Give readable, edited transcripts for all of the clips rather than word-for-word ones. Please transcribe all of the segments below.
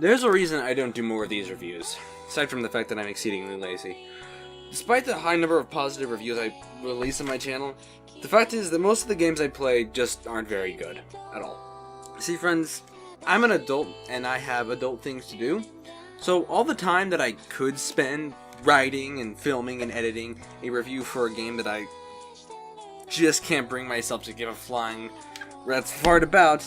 There's a reason I don't do more of these reviews, aside from the fact that I'm exceedingly lazy. Despite the high number of positive reviews I release on my channel, the fact is that most of the games I play just aren't very good, at all. See friends, I'm an adult and I have adult things to do, so all the time that I could spend writing and filming and editing a review for a game that I just can't bring myself to give a flying rat's fart about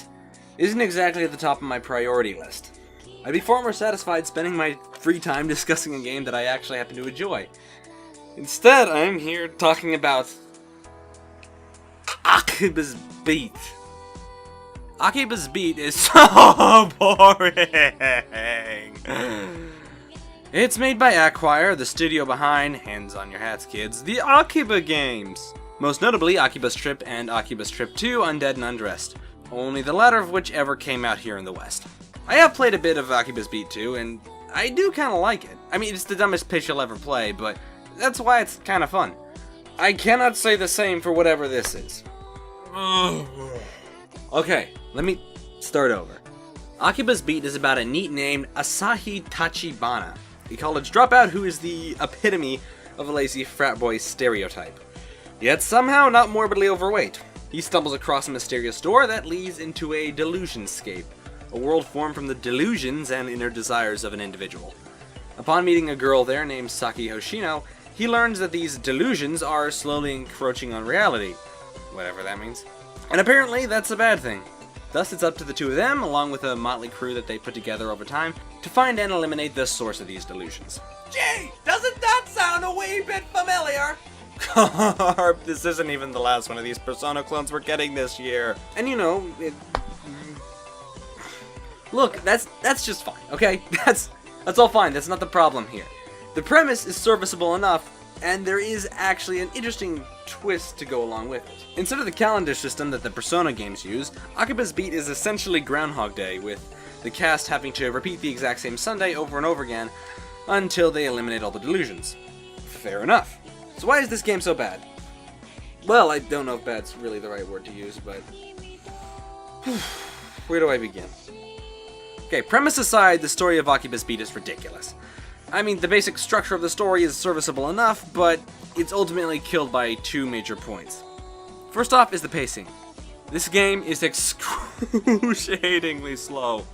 isn't exactly at the top of my priority list. I'd be far more satisfied spending my free time discussing a game that I actually happen to enjoy. Instead, I'm here talking about Akiba's Beat. Akiba's Beat is so boring. It's made by Acquire, the studio behind, hands on your hats kids, the Akiba games. Most notably Akiba's Trip and Akiba's Trip 2 Undead and Undressed, only the latter of which ever came out here in the West. I have played a bit of Akiba's Beat 2, and I do kinda like it. I mean, it's the dumbest pitch you'll ever play, but that's why it's kinda fun. I cannot say the same for whatever this is. Okay, let me start over. Akiba's Beat is about a NEET named Asahi Tachibana, a college dropout who is the epitome of a lazy frat boy stereotype. Yet somehow not morbidly overweight. He stumbles across a mysterious door that leads into a delusionscape, a world formed from the delusions and inner desires of an individual. Upon meeting a girl there named Saki Hoshino, he learns that these delusions are slowly encroaching on reality, whatever that means. And apparently that's a bad thing. Thus it's up to the two of them, along with a motley crew that they put together over time, to find and eliminate the source of these delusions. Gee, doesn't that sound a wee bit familiar? This isn't even the last one of these Persona clones we're getting this year. And you know, look, that's just fine, okay? That's all fine, that's not the problem here. The premise is serviceable enough, and there is actually an interesting twist to go along with it. Instead of the calendar system that the Persona games use, Akiba's Beat is essentially Groundhog Day, with the cast having to repeat the exact same Sunday over and over again until they eliminate all the delusions. Fair enough. So why is this game so bad? Well, I don't know if bad's really the right word to use, but where do I begin? Okay, premise aside, the story of Akiba's Beat is ridiculous. I mean, the basic structure of the story is serviceable enough, but it's ultimately killed by two major points. First off is the pacing. This game is excruciatingly slow.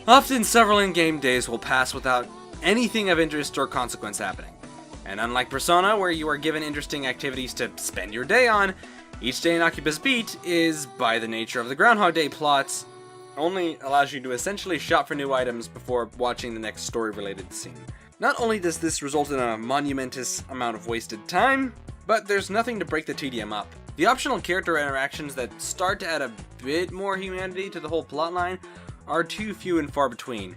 Often several in-game days will pass without anything of interest or consequence happening. And unlike Persona, where you are given interesting activities to spend your day on, each day in Akiba's Beat is, by the nature of the Groundhog Day plots, only allows you to essentially shop for new items before watching the next story-related scene. Not only does this result in a monumentous amount of wasted time, but there's nothing to break the tedium up. The optional character interactions that start to add a bit more humanity to the whole plotline are too few and far between.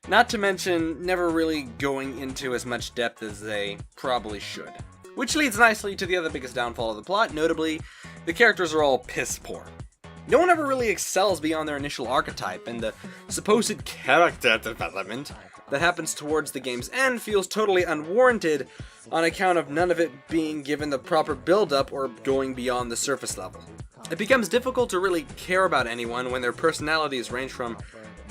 Not to mention, never really going into as much depth as they probably should. Which leads nicely to the other biggest downfall of the plot, notably, the characters are all piss poor. No one ever really excels beyond their initial archetype, and the supposed character development that happens towards the game's end feels totally unwarranted on account of none of it being given the proper build-up or going beyond the surface level. It becomes difficult to really care about anyone when their personalities range from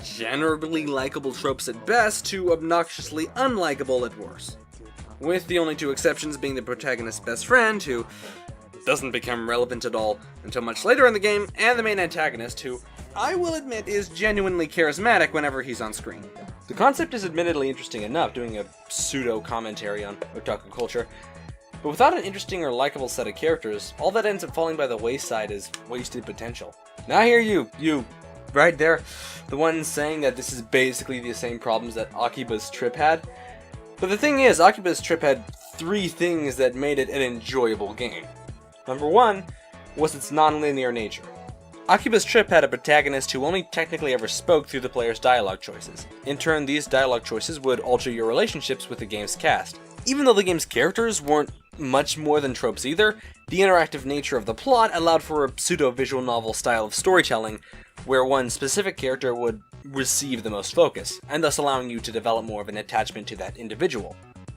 generally likable tropes at best to obnoxiously unlikable at worst. With the only two exceptions being the protagonist's best friend, who doesn't become relevant at all until much later in the game, and the main antagonist, who I will admit is genuinely charismatic whenever he's on screen. The concept is admittedly interesting enough, doing a pseudo-commentary on otaku culture, but without an interesting or likable set of characters, all that ends up falling by the wayside is wasted potential. Now I hear you right there, the one saying that this is basically the same problems that Akiba's Trip had. But the thing is, Akiba's Trip had three things that made it an enjoyable game. Number one was its non-linear nature. Akiba's Trip had a protagonist who only technically ever spoke through the player's dialogue choices. In turn, these dialogue choices would alter your relationships with the game's cast. Even though the game's characters weren't much more than tropes either, the interactive nature of the plot allowed for a pseudo-visual novel style of storytelling, where one specific character would receive the most focus, and thus allowing you to develop more of an attachment to that individual.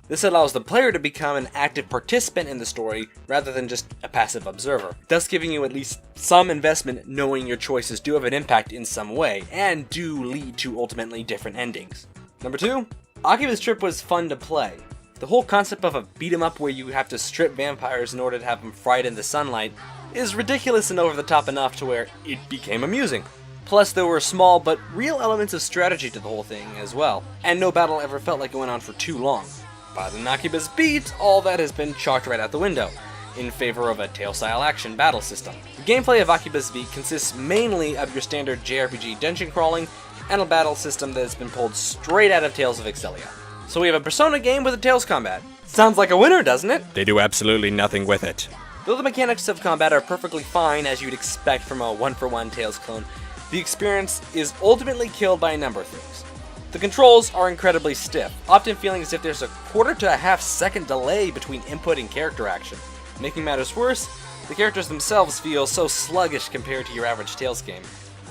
This allows the player to become an active participant in the story rather than just a passive observer, thus giving you at least some investment knowing your choices do have an impact in some way, and do lead to ultimately different endings. Number 2, Akiba's Trip was fun to play. The whole concept of a beat-em-up where you have to strip vampires in order to have them fried in the sunlight is ridiculous and over the top enough to where it became amusing. Plus, there were small but real elements of strategy to the whole thing as well, and no battle ever felt like it went on for too long. But in Akiba's Beat, all that has been chalked right out the window, in favor of a Tales-style action battle system. The gameplay of Akiba's Beat consists mainly of your standard JRPG dungeon crawling, and a battle system that has been pulled straight out of Tales of Excelia. So we have a Persona game with a Tales combat. Sounds like a winner, doesn't it? They do absolutely nothing with it. Though the mechanics of combat are perfectly fine as you'd expect from a one-for-one Tales clone, the experience is ultimately killed by a number of things. The controls are incredibly stiff, often feeling as if there's a quarter to a half second delay between input and character action. Making matters worse, the characters themselves feel so sluggish compared to your average Tales game.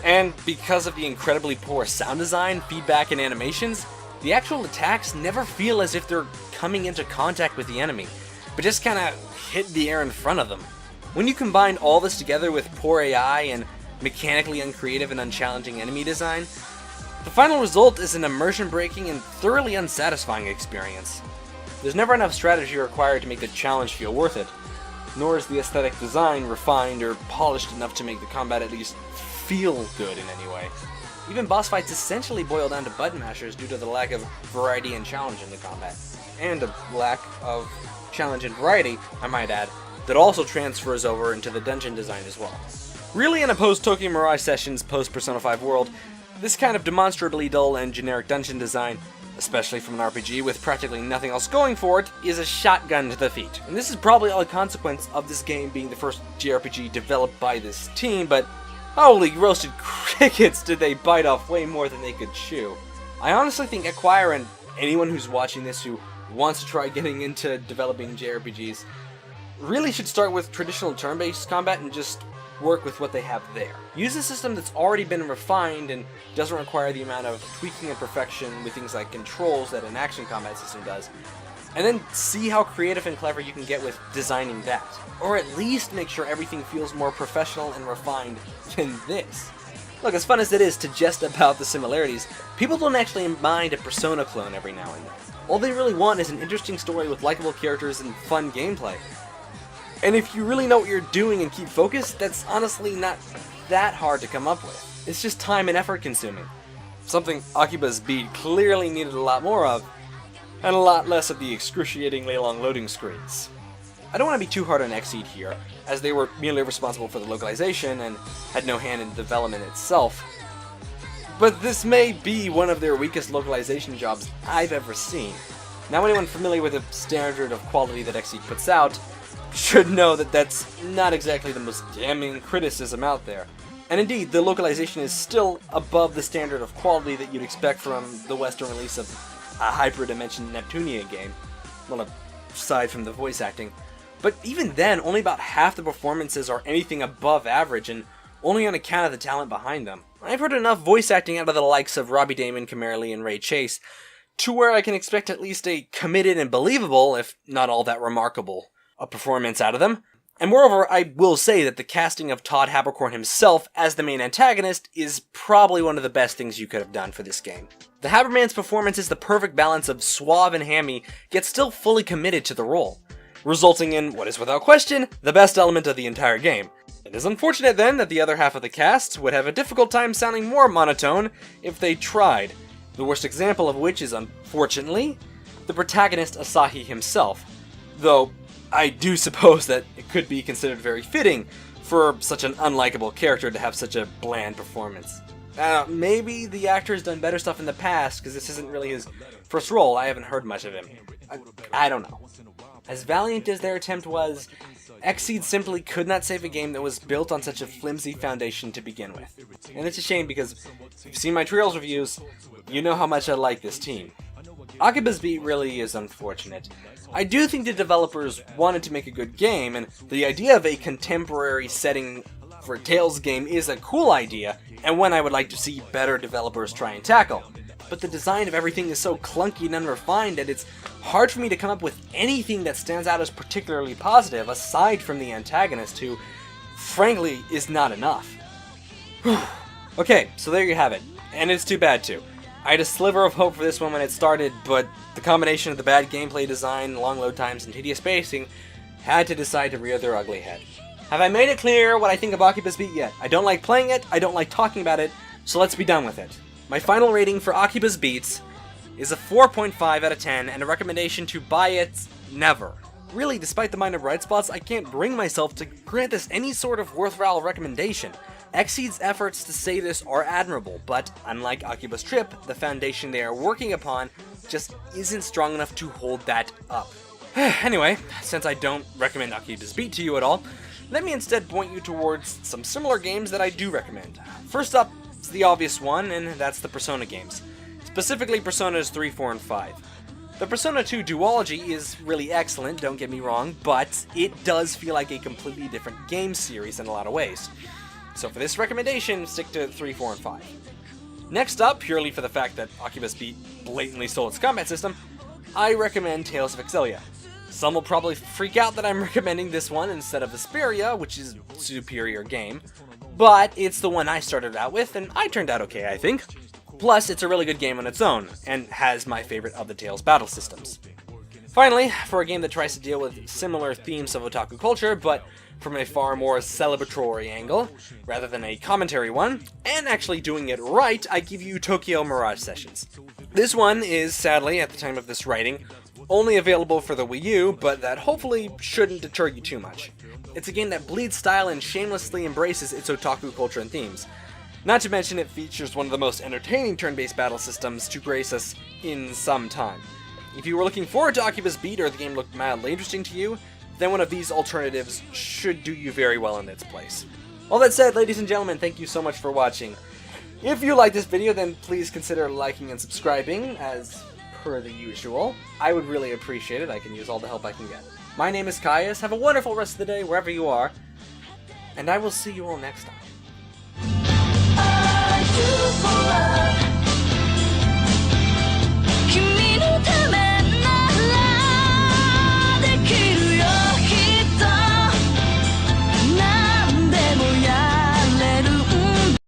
And because of the incredibly poor sound design, feedback, and animations, the actual attacks never feel as if they're coming into contact with the enemy, but just kinda hit the air in front of them. When you combine all this together with poor AI and mechanically uncreative and unchallenging enemy design, the final result is an immersion-breaking and thoroughly unsatisfying experience. There's never enough strategy required to make the challenge feel worth it, nor is the aesthetic design refined or polished enough to make the combat at least feel good in any way. Even boss fights essentially boil down to button mashers due to the lack of variety and challenge in the combat. And a lack of challenge and variety, I might add, that also transfers over into the dungeon design as well. Really, in a post-Tokyo Mirage Sessions, post-Persona 5 world, this kind of demonstrably dull and generic dungeon design, especially from an RPG with practically nothing else going for it, is a shotgun to the feet. And this is probably all a consequence of this game being the first JRPG developed by this team, but holy roasted crickets, did they bite off way more than they could chew. I honestly think Acquire and anyone who's watching this who wants to try getting into developing JRPGs really should start with traditional turn-based combat and just work with what they have there. Use a system that's already been refined and doesn't require the amount of tweaking and perfection with things like controls that an action combat system does, and then see how creative and clever you can get with designing that. Or at least make sure everything feels more professional and refined than this. Look, as fun as it is to jest about the similarities, people don't actually mind a Persona clone every now and then. All they really want is an interesting story with likable characters and fun gameplay. And if you really know what you're doing and keep focused, that's honestly not that hard to come up with. It's just time and effort consuming. Something Akiba's Beat clearly needed a lot more of, and a lot less of the excruciatingly long loading screens. I don't want to be too hard on Xseed here, as they were merely responsible for the localization and had no hand in the development itself. But this may be one of their weakest localization jobs I've ever seen. Now anyone familiar with the standard of quality that Xseed puts out should know that that's not exactly the most damning criticism out there. And indeed, the localization is still above the standard of quality that you'd expect from the Western release of a Hyperdimension Neptunia game. Well, aside from the voice acting. But even then, only about half the performances are anything above average, and only on account of the talent behind them. I've heard enough voice acting out of the likes of Robbie Damon, Camerly, and Ray Chase, to where I can expect at least a committed and believable, if not all that remarkable, a performance out of them. And moreover, I will say that the casting of Todd Haberkorn himself as the main antagonist is probably one of the best things you could have done for this game. The Haberman's performance is the perfect balance of suave and hammy, yet still fully committed to the role, resulting in what is without question the best element of the entire game. It is unfortunate then that the other half of the cast would have a difficult time sounding more monotone if they tried, the worst example of which is, unfortunately, the protagonist Asahi himself, though I do suppose that it could be considered very fitting for such an unlikable character to have such a bland performance. Maybe the actor has done better stuff in the past, because this isn't really his first role. I haven't heard much of him. I don't know. As valiant as their attempt was, Xseed simply could not save a game that was built on such a flimsy foundation to begin with. And it's a shame because if you've seen my Trials reviews, you know how much I like this team. Akiba's Beat really is unfortunate. I do think the developers wanted to make a good game, and the idea of a contemporary setting for a Tales game is a cool idea, and one I would like to see better developers try and tackle. but the design of everything is so clunky and unrefined that it's hard for me to come up with anything that stands out as particularly positive, aside from the antagonist, who, frankly, is not enough. Okay, so there you have it, and it's too bad too. I had a sliver of hope for this one when it started, but the combination of the bad gameplay design, long load times, and tedious pacing had to decide to rear their ugly head. Have I made it clear what I think of Akiba's Beat yet? I don't like playing it, I don't like talking about it, so let's be done with it. My final rating for Akiba's Beats is a 4.5 out of 10 and a recommendation to buy it never. Really, despite the minor bright spots, I can't bring myself to grant this any sort of worthwhile recommendation. Xseed's efforts to say this are admirable, but unlike Akiba's Trip, the foundation they are working upon just isn't strong enough to hold that up. Anyway, since I don't recommend Akiba's Beat to you at all, let me instead point you towards some similar games that I do recommend. First up is the obvious one, and that's the Persona games. Specifically Personas 3, 4, and 5. The Persona 2 duology is really excellent, don't get me wrong, but it does feel like a completely different game series in a lot of ways. So for this recommendation, stick to 3, 4, and 5. Next up, purely for the fact that Akiba's Beat blatantly stole its combat system, I recommend Tales of Exillia. Some will probably freak out that I'm recommending this one instead of Vesperia, which is a superior game, but it's the one I started out with, and I turned out okay, I think. Plus, it's a really good game on its own, and has my favorite of the Tales battle systems. Finally, for a game that tries to deal with similar themes of otaku culture, but from a far more celebratory angle, rather than a commentary one, and actually doing it right, I give you Tokyo Mirage Sessions. This one is, sadly, at the time of this writing, only available for the Wii U, but that hopefully shouldn't deter you too much. It's a game that bleeds style and shamelessly embraces its otaku culture and themes. Not to mention it features one of the most entertaining turn-based battle systems to grace us in some time. If you were looking forward to Akiba's Beat or the game looked mildly interesting to you, then one of these alternatives should do you very well in its place. All that said, ladies and gentlemen, thank you so much for watching. If you like this video, then please consider liking and subscribing, as per the usual. I would really appreciate it. I can use all the help I can get. My name is Caius. Have a wonderful rest of the day wherever you are, and I will see you all next time.